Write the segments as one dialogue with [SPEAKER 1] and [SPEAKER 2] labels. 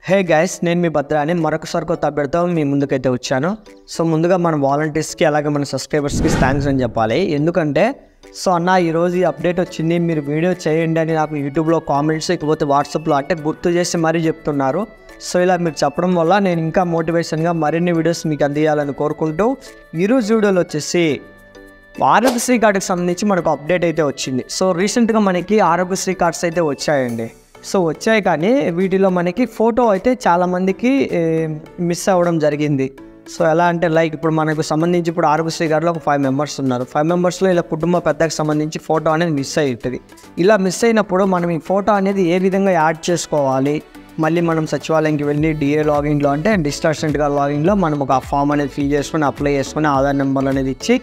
[SPEAKER 1] Hey guys, నేను మీ భద్రాని మరొకసారి కొత్త అప్డేట్తో మీ ముందుకైతే వచ్చాను. సో ముందుగా మన వాలంటీర్స్కి అలాగే మన సబ్స్క్రైబర్స్కి థ్యాంక్స్ అని చెప్పాలి. ఎందుకంటే అన్న ఈరోజు ఈ అప్డేట్ వచ్చింది, మీరు వీడియో చేయండి అని నాకు యూట్యూబ్లో కామెంట్స్, ఇకపోతే వాట్సాప్లో అంటే గుర్తు చేసి మరీ చెప్తున్నారు. సో ఇలా మీరు చెప్పడం వల్ల నేను ఇంకా మోటివేషన్గా మరిన్ని వీడియోస్ మీకు అందియాలని కోరుకుంటూ ఈరోజు వీడియోలో వచ్చేసి ఆరోగ్యశ్రీ కార్డుకి సంబంధించి మనకు అప్డేట్ అయితే వచ్చింది. సో రీసెంట్గా మనకి ఆరోగ్యశ్రీ కార్డ్స్ అయితే వచ్చాయండి. సో వచ్చాయి, కానీ వీటిలో మనకి ఫోటో అయితే చాలామందికి మిస్ అవ్వడం జరిగింది. సో ఎలా అంటే లైక్ ఇప్పుడు మనకు సంబంధించి ఇప్పుడు ఆరోగ్యశ్రీ కార్డులో ఒక 5 మెంబర్స్ ఉన్నారు. 5 మెంబర్స్లో ఇలా కుటుంబ పెద్దకు సంబంధించి ఫోటో అనేది మిస్ అవుతుంది. ఇలా మిస్ అయినప్పుడు మనం ఈ ఫోటో అనేది ఏ విధంగా యాడ్ చేసుకోవాలి, మళ్ళీ మనం సచివాలయంకి వెళ్ళి డిఏ లాగిన్లో అంటే డిజిటల్ అసిస్టెంట్గా లాగిన్లో మనం ఒక ఫామ్ అనేది ఫిల్ చేసుకొని అప్లై చేసుకొని ఆధార్ నెంబర్లు అనేది ఇచ్చి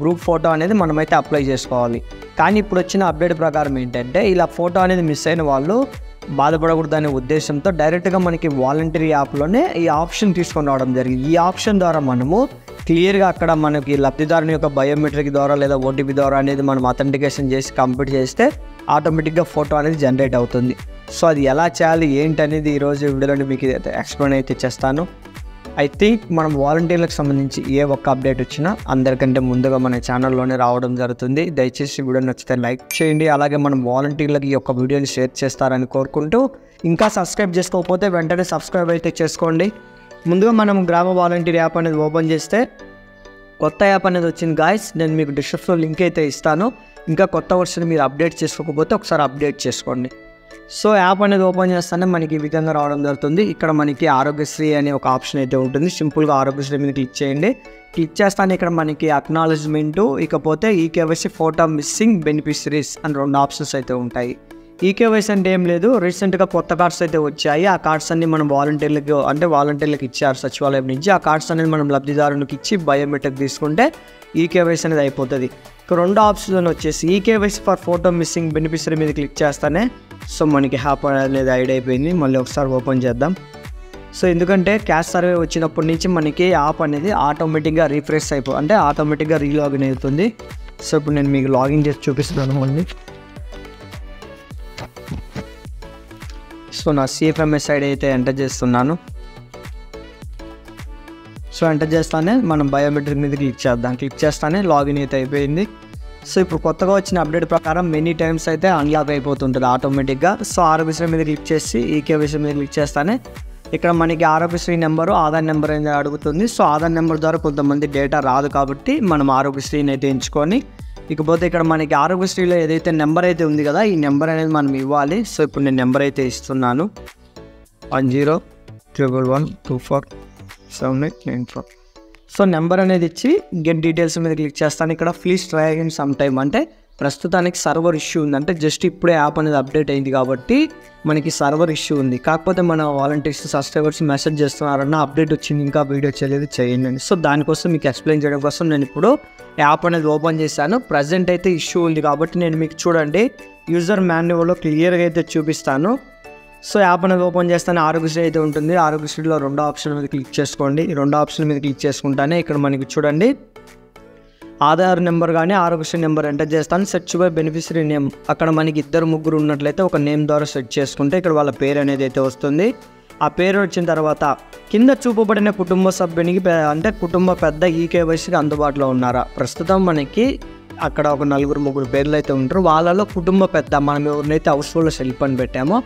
[SPEAKER 1] గ్రూప్ ఫోటో అనేది మనమైతే అప్లై చేసుకోవాలి. కానీ ఇప్పుడు వచ్చిన అప్డేట్ ప్రకారం ఏంటంటే ఇలా ఫోటో అనేది మిస్ అయిన వాళ్ళు బాధపడకూడదనే ఉద్దేశంతో డైరెక్ట్గా మనకి వాలంటరీ యాప్లోనే ఈ ఆప్షన్ తీసుకొని రావడం జరిగింది. ఈ ఆప్షన్ ద్వారా మనము క్లియర్గా అక్కడ మనకి లబ్ధిదారుని యొక్క బయోమెట్రిక్ ద్వారా లేదా ఓటీపీ ద్వారా అనేది మనం అథెంటికేషన్ చేసి కంప్లీట్ చేస్తే ఆటోమేటిక్గా ఫోటో అనేది జనరేట్ అవుతుంది. సో అది ఎలా చేయాలి ఏంటనేది ఈరోజు వీడియోలో మీకు ఎక్స్ప్లెయిన్ అయితే చేస్తాను. ఐ థింక్ మనం వాలంటీర్లకు సంబంధించి ఏ ఒక్క అప్డేట్ వచ్చినా అందరికంటే ముందుగా మన ఛానల్లోనే రావడం జరుగుతుంది. దయచేసి వీడియో నచ్చితే లైక్ చేయండి, అలాగే మనం వాలంటీర్లకి ఈ యొక్క వీడియోని షేర్ చేస్తారని కోరుకుంటూ, ఇంకా సబ్స్క్రైబ్ చేసుకోకపోతే వెంటనే సబ్స్క్రైబ్ అయితే చేసుకోండి. ముందుగా మనం గ్రామ వాలంటీర్ యాప్ అనేది ఓపెన్ చేస్తే కొత్త యాప్ అనేది వచ్చింది గాయస్. నేను మీకు డిస్క్రిప్షన్లో లింక్ అయితే ఇస్తాను. ఇంకా కొత్త వర్షన్ మీరు అప్డేట్ చేసుకోకపోతే ఒకసారి అప్డేట్ చేసుకోండి. సో యాప్ అనేది ఓపెన్ చేస్తానే మనకి ఈ విధంగా రావడం జరుగుతుంది. ఇక్కడ మనకి ఆరోగ్యశ్రీ అనే ఒక ఆప్షన్ అయితే ఉంటుంది. సింపుల్గా ఆరోగ్యశ్రీ మీద క్లిక్ చేయండి. క్లిక్ చేస్తానే ఇక్కడ మనకి అక్నాలెడ్జ్మెంటు, ఇకపోతే ఈకేవైసీ ఫోటో మిస్సింగ్ బెనిఫిషరీస్ అని 2 ఆప్షన్స్ అయితే ఉంటాయి. ఈకేవైసీ అంటే ఏం లేదు, రీసెంట్గా కొత్త కార్డ్స్ అయితే వచ్చాయి. ఆ కార్డ్స్ అన్ని మనం వాలంటీర్లకు ఇచ్చారు సచివాలయం నుంచి. ఆ కార్డ్స్ అనేది మనం లబ్ధిదారునికి ఇచ్చి బయోమెట్రిక్ తీసుకుంటే ఈకేవైసీ అనేది అయిపోతుంది. ఇక 2 ఆప్షన్ వచ్చేసి eKYC for photo missing beneficiary మీద క్లిక్ చేస్తానే సో మనకి యాప్ అనేది యాడ్ అయిపోయింది. మళ్ళీ ఒకసారి ఓపెన్ చేద్దాం. సో ఎందుకంటే క్యాష్ సర్వే వచ్చినప్పటి నుంచి మనకి యాప్ అనేది ఆటోమేటిక్గా రీఫ్రెష్ అంటే ఆటోమేటిక్గా రీలాగిన్ అవుతుంది. సో ఇప్పుడు నేను మీకు లాగిన్ చేసి చూపిస్తున్నాను మళ్ళీ. సో నా సిఎఫ్ఎంఎస్ ఐడి అయితే ఎంటర్ చేస్తున్నాను. సో ఎంటర్ చేస్తానే మనం బయోమెట్రిక్ మీద క్లిక్ చేద్దాం. క్లిక్ చేస్తానే లాగిన్ అయితే అయిపోయింది. సో ఇప్పుడు కొత్తగా వచ్చిన అప్డేట్ ప్రకారం మెనీ టైమ్స్ అయితే అన్లాక్ అయిపోతుంటుంది ఆటోమేటిక్గా. సో ఆరోగ్యశ్రీ మీద క్లిక్ చేసి ఈకేవైసీ మీద క్లిక్ చేస్తానే ఇక్కడ మనకి ఆరోగ్యశ్రీ నెంబరు ఆధార్ నెంబర్ అనేది అడుగుతుంది. సో ఆధార్ నెంబర్ ద్వారా కొంతమంది డేటా రాదు కాబట్టి మనం ఆరోగ్యశ్రీని అయితే ఎంచుకొని, ఇకపోతే ఇక్కడ మనకి ఆరోగ్యశ్రీలో ఏదైతే నెంబర్ అయితే ఉంది కదా, ఈ నెంబర్ అనేది మనం ఇవ్వాలి. సో ఇప్పుడు నేను నెంబర్ అయితే ఇస్తున్నాను, 1011247894. సో నెంబర్ అనేది ఇచ్చి గెట్ డీటెయిల్స్ మీద క్లిక్ చేస్తాను. ఇక్కడ please try again some time అంటే ప్రస్తుతానికి సర్వర్ ఇష్యూ ఉంది, అంటే జస్ట్ ఇప్పుడే యాప్ అనేది అప్డేట్ అయింది కాబట్టి మనకి సర్వర్ ఇష్యూ ఉంది. కాకపోతే మన వాలంటీర్స్ సబ్స్క్రైబర్స్ మెసేజ్ చేస్తున్నారన్న అప్డేట్ వచ్చింది, ఇంకా వీడియో చేయలేదు చేయండి. సో దానికోసం మీకు ఎక్స్ప్లెయిన్ చేయడం కోసం నేను ఇప్పుడు యాప్ అనేది ఓపెన్ చేశాను. ప్రజెంట్ అయితే ఇష్యూ ఉంది కాబట్టి నేను మీకు చూడండి యూజర్ మాన్యువల్లో క్లియర్గా అయితే చూపిస్తాను. సో యాప్ అనేది ఓపెన్ చేస్తానే ఆరోగ్యశ్రీ అయితే ఉంటుంది. ఆరోగ్యశ్రీలో 2 ఆప్షన్ మీద క్లిక్ చేసుకోండి. ఈ 2 ఆప్షన్ మీద క్లిక్ చేసుకుంటానే ఇక్కడ మనకి చూడండి ఆధార్ నెంబర్ కానీ ఆరోగ్యశ్రీ నెంబర్ ఎంటర్ చేస్తాను. సెర్చ్ బై బెనిఫిషరీ నేమ్, అక్కడ మనకి 2-3 ఉన్నట్లయితే ఒక నేమ్ ద్వారా సెర్చ్ చేసుకుంటే ఇక్కడ వాళ్ళ పేరు అనేది అయితే వస్తుంది. ఆ పేరు వచ్చిన తర్వాత కింద చూపబడిన కుటుంబ సభ్యునికి అంటే కుటుంబ పెద్ద ఈకేవైసీకి అందుబాటులో ఉన్నారా, ప్రస్తుతం మనకి అక్కడ ఒక 4-3 పేర్లు అయితే ఉంటారు. వాళ్ళలో కుటుంబ పెద్ద మనం ఎవరినైతే హౌస్ఫుల్లో సెల్ఫ్ అని పెట్టామో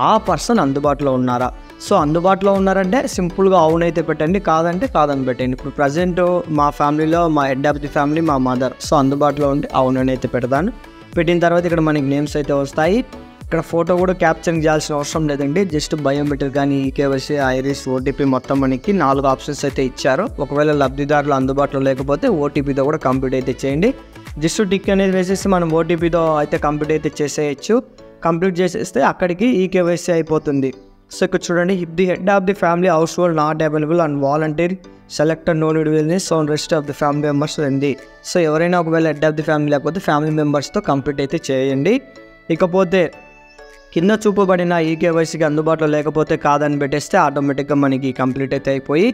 [SPEAKER 1] ఆ పర్సన్ అందుబాటులో ఉన్నారా. సో అందుబాటులో ఉన్నారంటే సింపుల్గా అవునైతే పెట్టండి, కాదంటే కాదని పెట్టండి. ఇప్పుడు ప్రజెంట్ మా ఫ్యామిలీలో మా హెడ్ ఆఫ్ ది ఫ్యామిలీ మా మదర్, సో అందుబాటులో ఉంటే అవునని అయితే పెడతాను. పెట్టిన తర్వాత ఇక్కడ మనకి నేమ్స్ అయితే వస్తాయి. ఇక్కడ ఫోటో కూడా క్యాప్చరింగ్ చేయాల్సిన అవసరం లేదండి, జస్ట్ బయోమెట్రిక్ కానీ ఈకేవైసీ ఐరిస్ ఓటీపీ మొత్తం మనకి 4 ఆప్షన్స్ అయితే ఇచ్చారు. ఒకవేళ లబ్ధిదారులు అందుబాటులో లేకపోతే ఓటీపీతో కూడా కంప్లీట్ అయితే చేయండి. జస్ట్ టిక్ అనేది వేసేసి మనం ఓటీపీతో అయితే కంప్లీట్ అయితే చేసేయచ్చు. కంప్లీట్ చేసేస్తే అక్కడికి ఈకేవైసీ అయిపోతుంది. సో ఇక్కడ చూడండి, if the head of the family household not available and volunteer selected no individuals on rest of the family members ఉంది. సో ఎవరైనా ఒకవేళ హెడ్ ఆఫ్ ది ఫ్యామిలీ లేకపోతే ఫ్యామిలీ మెంబర్స్తో కంప్లీట్ అయితే చేయండి. ఇకపోతే కింద చూపబడిన ఈకేవైసీకి అందుబాటులో లేకపోతే కాదని పెట్టేస్తే ఆటోమేటిక్గా మనకి కంప్లీట్ అయితే అయిపోయి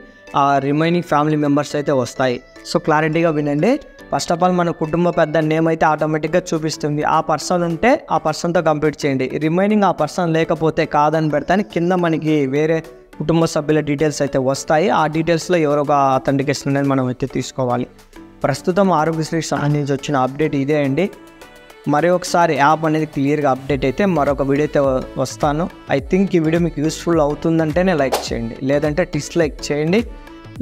[SPEAKER 1] ఆ రిమైనింగ్ ఫ్యామిలీ మెంబర్స్ అయితే వస్తాయి. సో క్లారిటీగా వినండి. ఫస్ట్ ఆఫ్ ఆల్ మన కుటుంబ పెద్ద నేమ్ అయితే ఆటోమేటిక్గా చూపిస్తుంది. ఆ పర్సన్ ఉంటే ఆ పర్సన్తో కంప్లీట్ చేయండి. రిమైనింగ్ ఆ పర్సన్ లేకపోతే కాదని పెడతాను కింద మనకి వేరే కుటుంబ సభ్యుల డీటెయిల్స్ అయితే వస్తాయి. ఆ డీటెయిల్స్లో ఎవరో ఒక అథెంటికేషన్ అనేది మనం అయితే తీసుకోవాలి. ప్రస్తుతం ఆరోగ్యశ్రీకి సంబంధించి వచ్చిన అప్డేట్ ఇదే అండి. మరి ఒకసారి యాప్ అనేది క్లియర్గా అప్డేట్ అయితే మరొక వీడియో అయితే వస్తాను. ఐ థింక్ ఈ వీడియో మీకు యూస్ఫుల్ అవుతుందంటేనే లైక్ చేయండి, లేదంటే డిస్లైక్ చేయండి.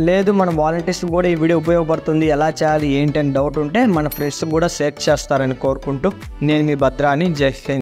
[SPEAKER 1] లేదు మన వాలంటీర్స్ కూడా ఈ వీడియో ఉపయోగపడుతుంది, ఎలా చేయాలి ఏంటి అని డౌట్ ఉంటే మన ఫ్రెండ్స్ కూడా షేర్ చేస్తారని కోరుకుంటూ నేను మీ భద్రాని. జై హింద్.